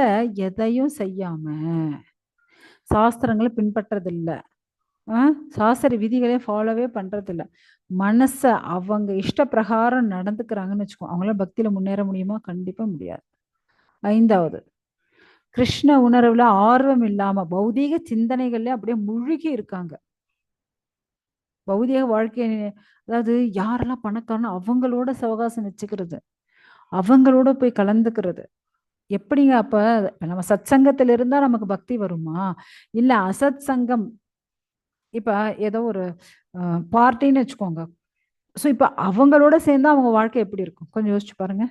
[SPEAKER 1] எதையும் செய்யாம சாஸ்திரங்களை பின்பற்றதில்ல. சாஸ்திர விதிகளே ஃபாலோவே பண்றதில்ல. மனச அவங்க இஷ்ட பிரகாரம் நடந்துக்கிறாங்கன்னு வச்சுக்கோ, அவங்களால பக்தியில முன்னேற முடியுமா? கண்டிப்பா முடியாது. 5வது, கிருஷ்ண உணர்வுல ஆர்வம் இல்லாம பௌதீக சிந்தனைகள்ல அப்படியே முழுகி இருக்காங்க. பௌதீக வாழ்க்கை, அதாவது யாரெல்லாம் பணக்காரனோ அவங்களோட சவகாசம் வச்சுக்கிறது, அவங்களோட போய் கலந்துக்கிறது. எப்படிங்க அப்ப நம்ம சத் சங்கத்துல இருந்தா நமக்கு பக்தி வருமா? இல்ல அசத் சங்கம், இப்ப ஏதோ ஒரு பார்ட்டின்னு வச்சுக்கோங்க. ஸோ இப்ப அவங்களோட சேர்ந்தா அவங்க வாழ்க்கை எப்படி இருக்கும்? கொஞ்சம் யோசிச்சு பாருங்க.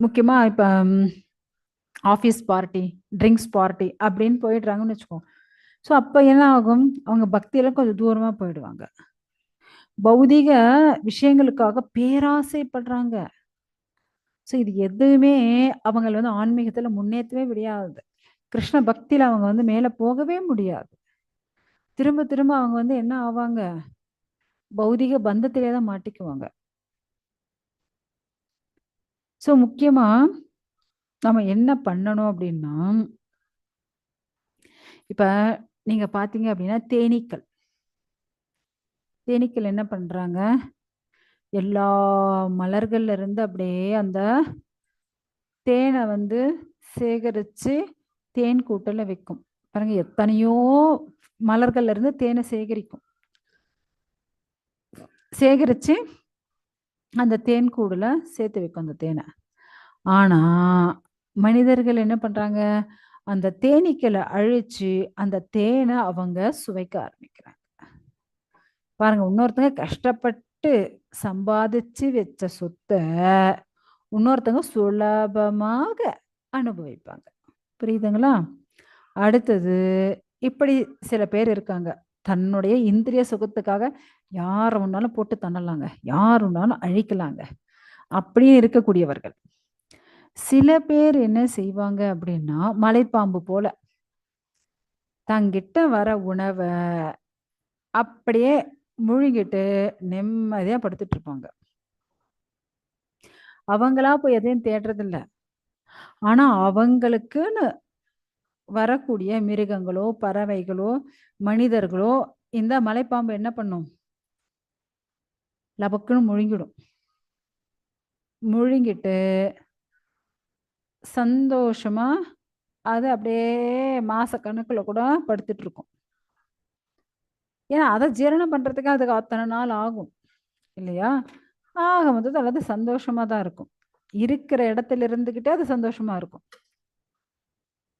[SPEAKER 1] முக்கியமா இப்ப ஆஃபீஸ் பார்ட்டி, ட்ரிங்க்ஸ் பார்ட்டி அப்படின்னு போயிடுறாங்கன்னு வச்சுக்கோங்க. ஸோ அப்ப என்ன ஆகும்? அவங்க பக்தியில கொஞ்சம் தூரமா போயிடுவாங்க. பௌதீக விஷயங்களுக்காக பேராசைப்படுறாங்க. ஸோ இது எதுவுமே அவங்கள வந்து ஆன்மீகத்துல முன்னேற்றவே முடியாது. கிருஷ்ண பக்தியில அவங்க வந்து மேல போகவே முடியாது. திரும்ப திரும்ப அவங்க வந்து என்ன ஆவாங்க? பௌதீக பந்தத்திலே தான் மாட்டிக்குவாங்க. ஸோ முக்கியமா நம்ம என்ன பண்ணணும் அப்படின்னா, இப்ப நீங்க பார்த்தீங்க அப்படின்னா தேனீக்கள். தேனீக்கள் என்ன பண்றாங்க? எல்லா மலர்கள்ல இருந்து அப்படியே அந்த தேனை வந்து சேகரிச்சு தேன் கூட்டுல வைக்கும். பாருங்க எத்தனையோ மலர்கள்ல இருந்து தேனை சேகரிக்கும். சேகரிச்சு அந்த தேன் கூடுல சேர்த்து வைக்கும் அந்த தேனை. ஆனா மனிதர்கள் என்ன பண்றாங்க? அந்த தேனீக்களை அழிச்சு அந்த தேனை அவங்க சுவைக்க ஆரம்பிக்கிறாங்க. பாருங்க, இன்னொருத்தங்க கஷ்டப்பட்டு சம்பாதிச்சு வச்ச சொத்த இன்னொருத்தங்க சுலபமாக அனுபவிப்பாங்க. புரியுதுங்களா? அடுத்தது, இப்படி சில பேர் இருக்காங்க. தன்னுடைய இந்திரிய சுகத்துக்காக யார வேணாலும் போட்டு தள்ளலாங்க. யார் வேணாலும் அழிக்கலாங்க. அப்படியே இருக்கக்கூடியவர்கள். சில பேர் என்ன செய்வாங்க அப்படின்னா, மலைப்பாம்பு போல தங்கிட்ட வர உணவ அப்படியே முழுங்கிட்டு நிம்மதியா படுத்துட்டு இருப்பாங்க. அவங்களா போய் எதையும் தேடுறதில்ல. ஆனா அவங்களுக்குன்னு வரக்கூடிய மிருகங்களோ, பறவைகளோ, மனிதர்களோ இந்த மலைப்பாம்பு என்ன பண்ணும்? லபக்குன்னு முழுங்கிடும். முழுங்கிட்டு சந்தோஷமா அது அப்படியே மாசக்கணக்குல கூட படுத்துட்டு இருக்கும். ஏன்னா அதை ஜீரணம் பண்றதுக்கு அதுக்கு அத்தனை நாள் ஆகும் இல்லையா? ஆக மொத்தத்தில் அது சந்தோஷமா தான் இருக்கும். இருக்கிற இடத்துல இருந்துகிட்டே அது சந்தோஷமா இருக்கும்.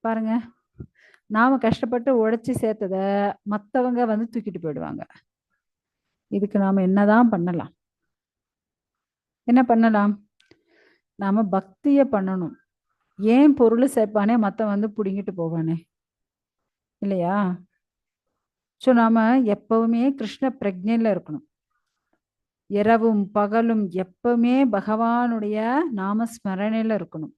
[SPEAKER 1] பாருங்க, நாம கஷ்டப்பட்டு உழைச்சி சேர்த்தத மத்தவங்க வந்து தூக்கிட்டு போயிடுவாங்க. இதுக்கு நாம என்னதான் பண்ணலாம்? என்ன பண்ணலாம்? நாம பக்திய பண்ணணும். ஏன் பொருள் சேர்ப்பானே மத்தவன் வந்து புடுங்கிட்டு போவானே இல்லையா? ஸோ நாம எப்பவுமே கிருஷ்ண பிரஜையில இருக்கணும். இரவும் பகலும் எப்பவுமே பகவானுடைய நாம ஸ்மரணையில இருக்கணும்.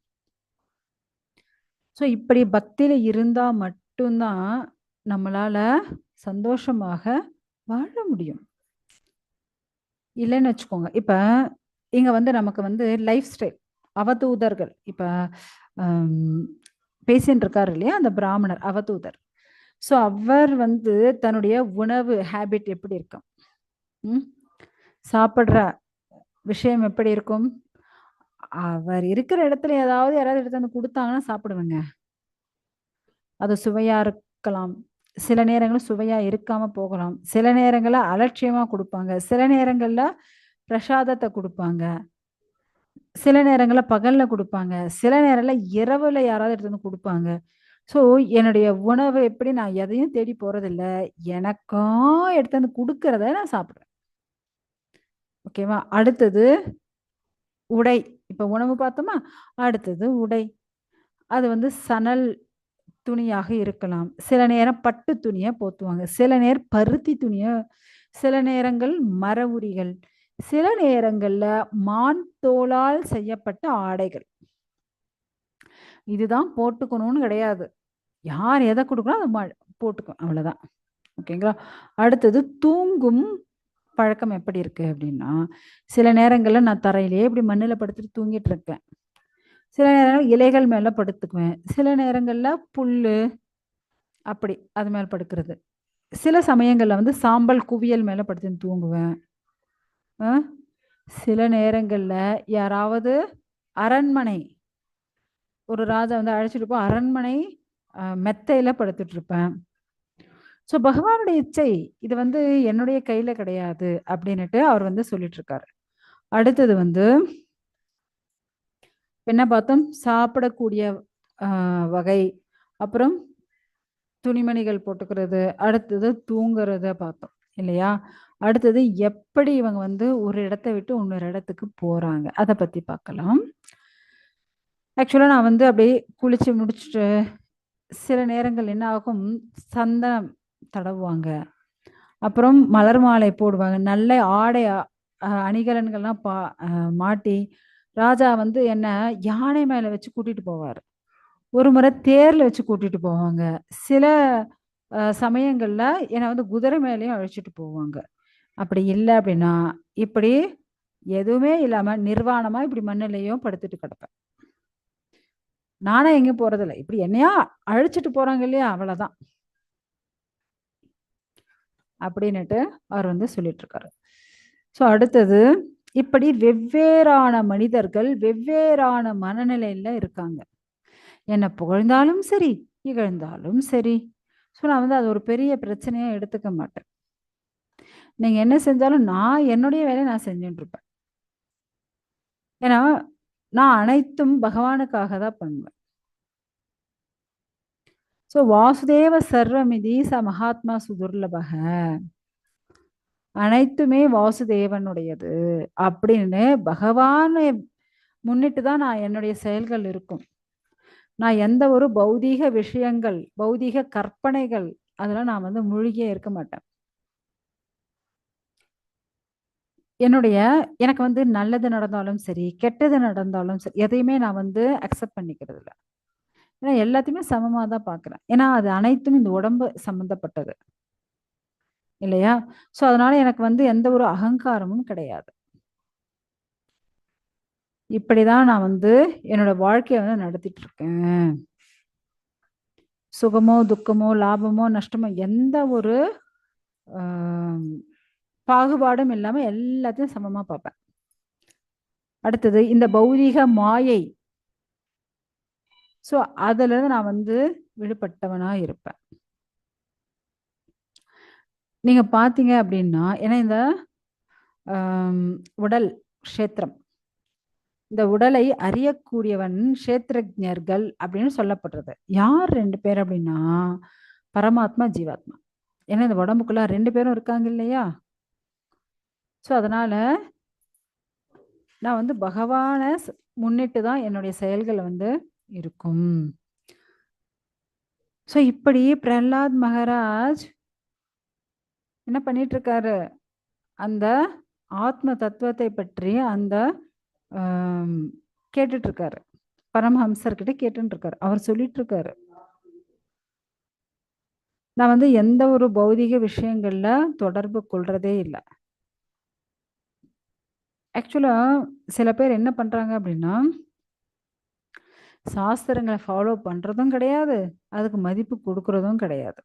[SPEAKER 1] ஸோ இப்படி பக்தியில இருந்தா மட்டும்தான் நம்மளால சந்தோஷமாக வாழ முடியும். இல்லைன்னு வச்சுக்கோங்க. இப்ப இங்க வந்து நமக்கு வந்து லைஃப் ஸ்டைல் அவதூதர்கள், இப்ப பேசின்னு இருக்காரு இல்லையா அந்த பிராமணர் அவதூதர். ஸோ அவர் வந்து தன்னுடைய உணவு ஹேபிட் எப்படி இருக்கும்? சாப்பிடுற விஷயம் எப்படி இருக்கும்? அவர் இருக்கிற இடத்துல ஏதாவது யாராவது எடுத்து வந்து கொடுத்தாங்கன்னா சாப்பிடுவேங்க. அது சுவையா இருக்கலாம், சில நேரங்களில் சுவையா இருக்காம போகலாம், சில நேரங்கள்ல அலட்சியமா கொடுப்பாங்க, சில நேரங்கள்ல பிரசாதத்தை கொடுப்பாங்க, சில நேரங்கள்ல பகல்ல கொடுப்பாங்க, சில நேரம்ல இரவுல யாராவது எடுத்து வந்து கொடுப்பாங்க. ஸோ என்னுடைய உணவு எப்படி, நான் எதையும் தேடி போறதில்ல, எனக்கா எடுத்து வந்து கொடுக்கறத நான் சாப்பிடுவேன். ஓகேவா? அடுத்தது உடை. இப்ப உணவு பார்த்தோமா, அடுத்தது உடை. அது வந்து சணல் துணியாக இருக்கலாம், சில நேரம் பட்டு துணியை போத்துவாங்க, சில நேரம் பருத்தி துணியை, சில நேரங்கள் மர உரிகள், சில நேரங்கள்ல மான் தோலால் செய்யப்பட்ட ஆடைகள். இதுதான் போட்டுக்கணும்னு கிடையாது. யார் எதை கொடுக்கணும் அதை போட்டுக்கும், அவ்வளவுதான். ஓகேங்களா? அடுத்தது தூங்கும் பழக்கம் எப்படி இருக்கு அப்படின்னா, சில நேரங்கள்ல நான் தரையிலேயே இப்படி மண்ணுல படுத்துட்டு தூங்கிட்டு இருப்பேன். சில நேரங்கள் இலைகள் மேல படுத்துக்குவேன். சில நேரங்கள்ல புல்லு அப்படி அது மேல படுக்கிறது. சில சமயங்கள்ல வந்து சாம்பல் குவியல் மேல படுத்துன்னு தூங்குவேன். அ சில நேரங்கள்ல யாராவது அரண்மனை ஒரு ராஜா வந்து அழைச்சிட்டு போ அரண்மனை மெத்தையில படுத்துட்டு இருப்பேன். ஸோ பகவானுடைய இச்சை இது வந்து என்னுடைய கையில கிடையாது அப்படின்னுட்டு அவர் வந்து சொல்லிட்டு இருக்காரு. அடுத்தது வந்து என்ன பார்த்தோம்? சாப்பிடக்கூடிய வகை, அப்புறம் துணிமணிகள் போட்டுக்கிறது, அடுத்தது தூங்குறத பார்த்தோம் இல்லையா? அடுத்தது எப்படி இவங்க வந்து ஒரு இடத்த விட்டு இன்னொரு இடத்துக்கு போறாங்க, அத பத்தி பார்க்கலாம். ஆக்சுவலா நான் வந்து அப்படியே குளிச்சு முடிச்சுட்டு சில நேரங்கள் என்ன ஆகும், சந்தனம் தடவுவாங்க. அப்புறம் மலர் மாலை போடுவாங்க. நல்ல ஆடை அணிகலன்கள்லாம் மாட்டி, ராஜா வந்து என்ன யானை மேல வச்சு கூட்டிட்டு போவாரு. ஒரு முறை தேர்ல வச்சு கூட்டிட்டு போவாங்க. சில சமயங்கள்ல என்ன வந்து குதிரை மேலயும் அழைச்சிட்டு போவாங்க. அப்படி இல்ல அப்படின்னா, இப்படி எதுவுமே இல்லாம நிர்வாணமா இப்படி மண்ணுலயும் படுத்துட்டு கிடப்பேன். நானே எங்கேயும் போறதில்ல. இப்படி என்னையா அழைச்சிட்டு போறாங்க இல்லையா? அவ்வளவுதான். அப்படின்னுட்டு அவர் வந்து சொல்லிட்டு இருக்காரு. ஸோ அடுத்தது இப்படி வெவ்வேறான மனிதர்கள் வெவ்வேறான மனநிலையில இருக்காங்க. என்ன புகழ்ந்தாலும் சரி, இகழ்ந்தாலும் சரி. ஸோ நான் வந்து அது ஒரு பெரிய பிரச்சனையா எடுத்துக்க மாட்டேன். நீங்க என்ன செஞ்சாலும் நான் என்னுடைய வேலையை நான் செஞ்சுட்டு இருப்பேன். ஏன்னா, நான் அனைத்தும் பகவானுக்காக தான் பண்ணுவேன். ஸோ வாசுதேவ சர்வமிதி ச மகாத்மா சுதுர்லபக. அனைத்துமே வாசுதேவனுடையது அப்படின்னு பகவானை முன்னிட்டு தான் நான் என்னுடைய செயல்கள் இருக்கும். நான் எந்த ஒரு பௌதீக விஷயங்கள், பௌதீக கற்பனைகள் அதெல்லாம் நான் வந்து மூழ்கியே இருக்க மாட்டேன். எனக்கு வந்து நல்லது நடந்தாலும் சரி, கெட்டது நடந்தாலும் சரி, எதையுமே நான் வந்து அக்செப்ட் பண்ணிக்கிறது இல்ல. ஏன்னா எல்லாத்தையுமே சமமா தான் பார்க்குறேன். ஏன்னா அது அனைத்தும் இந்த உடம்பு சம்மந்தப்பட்டது. இல்லையா? ஸோ அதனால எனக்கு வந்து எந்த ஒரு அகங்காரமும் கிடையாது. இப்படிதான் நான் வந்து என்னோட வாழ்க்கைய வந்து நடத்திட்டு இருக்கேன். சுகமோ, துக்கமோ, லாபமோ, நஷ்டமோ எந்த ஒரு அ பாகுபாடும் இல்லாம எல்லாத்தையும் சமமா பார்ப்பேன். அடுத்தது இந்த பௌதீக மாயை. ஸோ அதுலேருந்து நான் வந்து விடுபட்டவனா இருப்பேன். நீங்க பார்த்தீங்க அப்படின்னா, ஏன்னா இந்த உடல் க்ஷேத்திரம். இந்த உடலை அறியக்கூடியவன் க்ஷேத்திரஜ்ஞர்கள் அப்படின்னு சொல்லப்படுறது. யார் 2 பேர் அப்படின்னா, பரமாத்மா, ஜீவாத்மா. ஏன்னா இந்த உடம்புக்குள்ள 2 பேரும் இருக்காங்க இல்லையா? ஸோ அதனால நான் வந்து பகவான முன்னிட்டு தான் என்னுடைய செயல்கள் வந்து இருக்கும். ஸோ இப்படி பிரஹ்லாத் மகாராஜ் என்ன பண்ணிட்டு இருக்காரு? அந்த ஆத்ம தத்துவத்தை பற்றி அந்த ஆம், கேட்டுட்டு இருக்காரு. பரமஹம்சர் கிட்ட கேட்டுட்டு இருக்காரு. அவர் சொல்லிட்டு இருக்காரு. நான் வந்து எந்த ஒரு பௌதிக விஷயங்கள்ல தொடர்பு கொள்றதே இல்ல. ஆக்சுவலா சில பேர் என்ன பண்றாங்க அப்படின்னா, சாஸ்திரங்கள ஃபாலோ பண்றதும் கிடையாது. அதுக்கு மதிப்பு குடுக்குறதும் கிடையாது.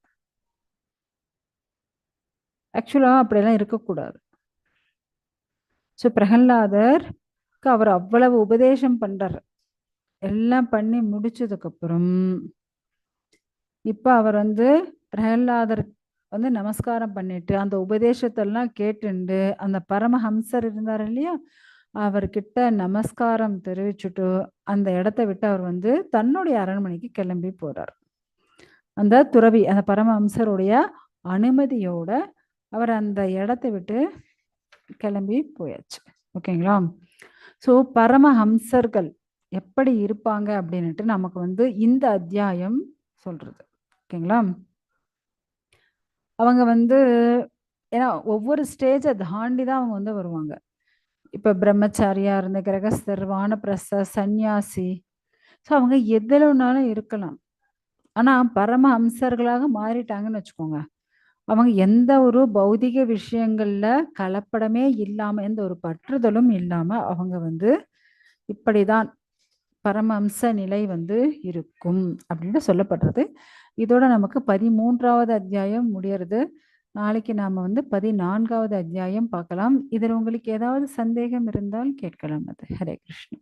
[SPEAKER 1] ஆக்சுவலா அப்படியெல்லாம் இருக்கக்கூடாது. ஸோ பிரகலாதருக்கு அவர் அவ்வளவு உபதேசம் பண்றாரு. எல்லாம் பண்ணி முடிச்சதுக்கப்புறம், இப்ப அவர் வந்து பிரகலாதர் வந்து நமஸ்காரம் பண்ணிட்டு, அந்த உபதேசத்தெல்லாம் கேட்டுண்டு, அந்த பரமஹம்சர் இருந்தார் இல்லையா? அவர்கிட்ட நமஸ்காரம் தெரிவிச்சுட்டு, அந்த இடத்த விட்டு அவர் வந்து தன்னுடைய அரண்மனைக்கு கிளம்பி போறார். அந்த துறவி, அந்த பரமஹம்சருடைய அனுமதியோட அவர் அந்த இடத்த விட்டு கிளம்பி போயாச்சு. ஓகேங்களா? ஸோ பரமஹம்சர்கள் எப்படி இருப்பாங்க அப்படின்னுட்டு நமக்கு வந்து இந்த அத்தியாயம் சொல்றது. ஓகேங்களா? அவங்க வந்து ஏன்னா ஒவ்வொரு ஸ்டேஜை தாண்டி தான் அவங்க வந்து வருவாங்க. இப்போ பிரம்மச்சாரியா இருந்த கிரகஸ்தர், வானப்பிரஸ்தர், சந்நியாசி, ஸோ அவங்க எதுல வேணாலும் இருக்கலாம். ஆனா பரமஹம்சர்களாக மாறிட்டாங்கன்னு வச்சுக்கோங்க. அவங்க எந்த ஒரு பௌதிக விஷயங்கள்ல கலப்படமே இல்லாம, எந்த ஒரு பற்றுதலும் இல்லாம அவங்க வந்து இப்படிதான் பரமஹம்ச நிலை வந்து இருக்கும் அப்படின்னு சொல்லப்படுறது. இதோட நமக்கு 13வது அத்தியாயம் முடியறது. நாளைக்கு நாம வந்து 14வது அத்தியாயம் பார்க்கலாம். இதில் உங்களுக்கு ஏதாவது சந்தேகம் இருந்தால் கேட்கலாம். அது ஹரே கிருஷ்ணா.